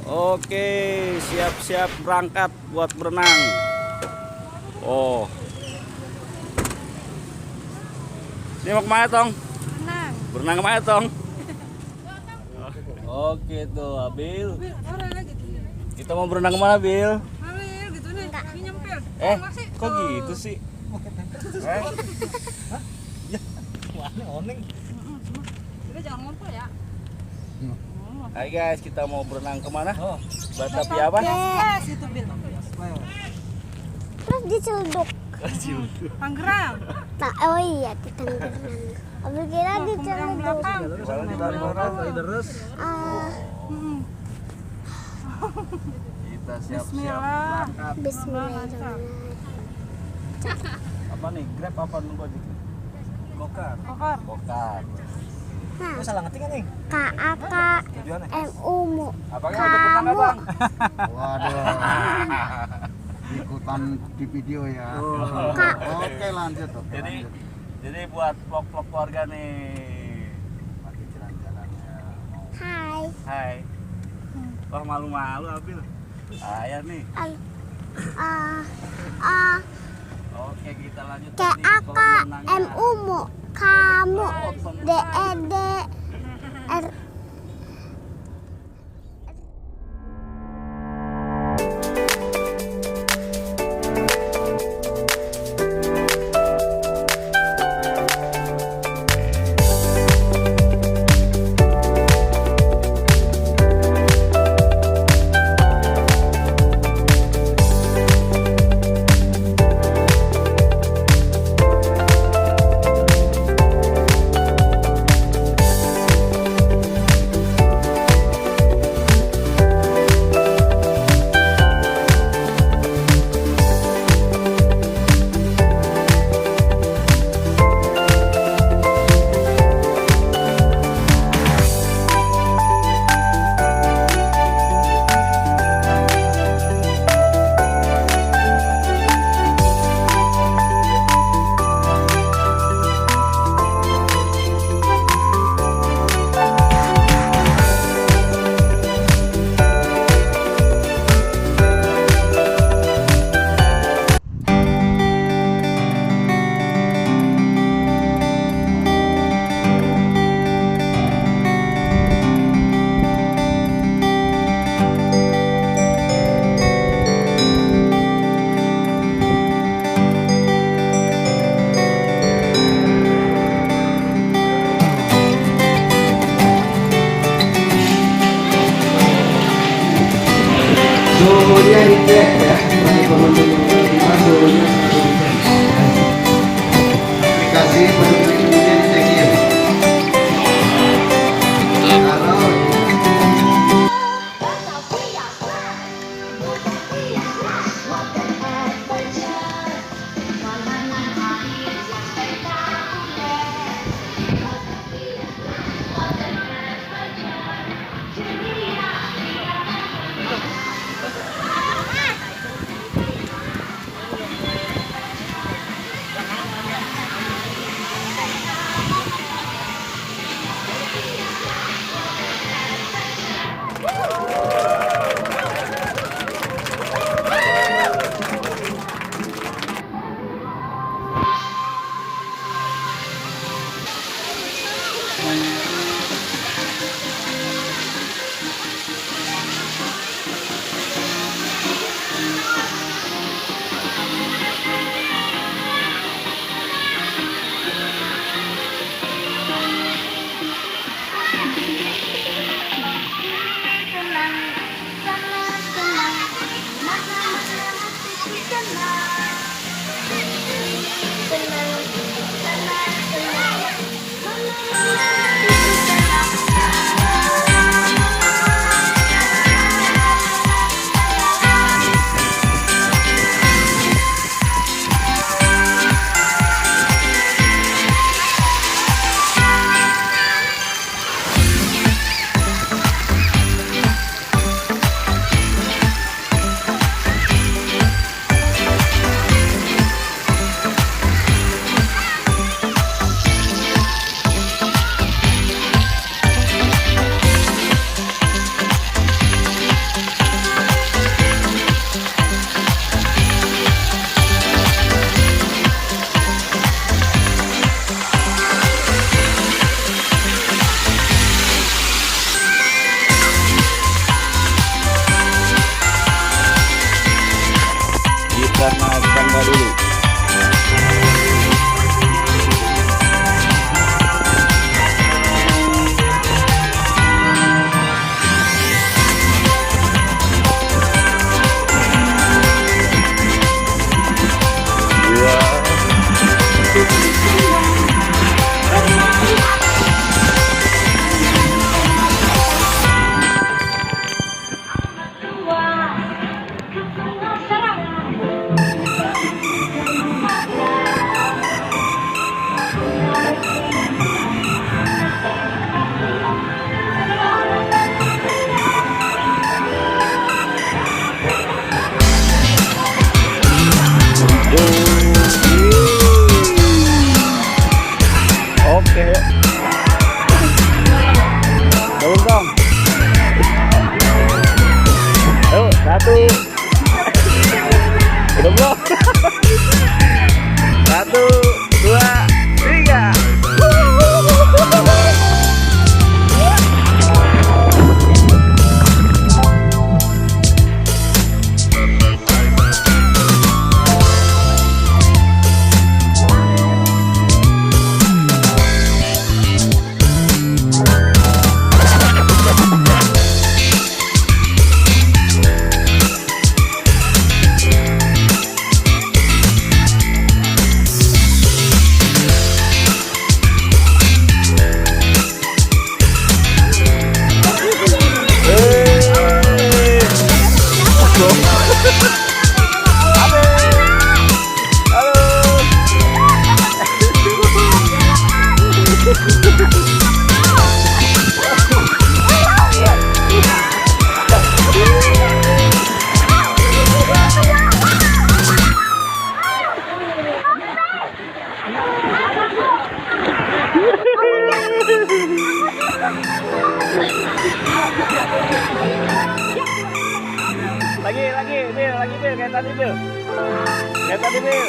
Oke, siap-siap berangkat buat berenang. Oh, ini mau kemana Tong? Berenang. Berenang kemana Tong? Oke tuh, Abil. Kita mau berenang kemana, Bil? Gitu nih, nyempil. Kok gitu sih? Ya, oneng. Kita jangan ngumpul ya. Hai guys, kita mau berenang kemana? Oh, Batavia apa? Yes, itu Bil. Terus dicelduk. Tangerang. Nah, oh iya di Tangerang. Abis kira Yang dicelduk. belakang. terus. Kita siap-siap Bismillah. berangkat. Bismillahirrahmanirrahim. Apa nih? Grab apa nunggu aja? Bokar. Kokor. Bokar. Nah, Lu salah ngetik kan, nih? KAK Tujuannya? MU. Abangnya udah berenang nggak, Bang? Waduh, ikutan di video ya. Oke lanjut. Jadi buat vlog-vlog keluarga nih. Pakai jalan-jalannya. Hai. Wah, malu-malu Abil. Ayah nih. Oke, kita lanjut tadi ke KAK kolam renangnya. MU. Kamu DED R. Suhunya dicek ya, bagi pengunjung yang terima suhunya 100. Aplikasi peduli suhunya dicekin. Kalau Ayo, 1. Udah belum? 1, 2, 3. Lagi, Bil, kayak tadi, Bil. Kayak tadi, Bil.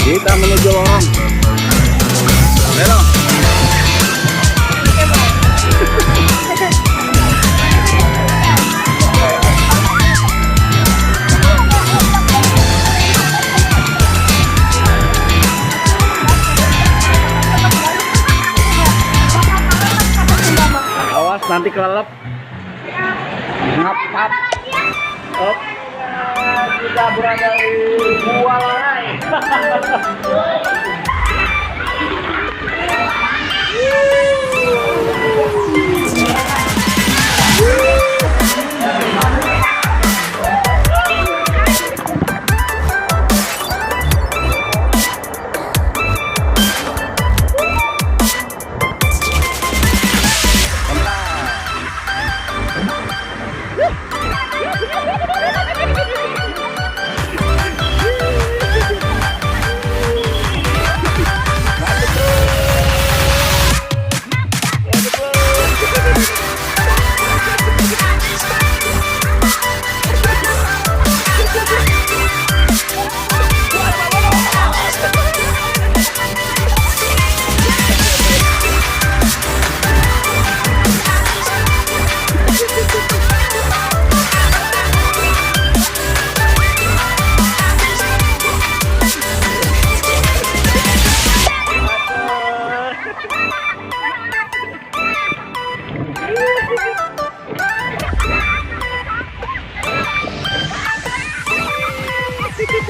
Kita menuju lorong. Belok. Awas nanti kelelep. Ngap-ngap. Op. Kita berada di Kualai.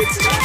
It's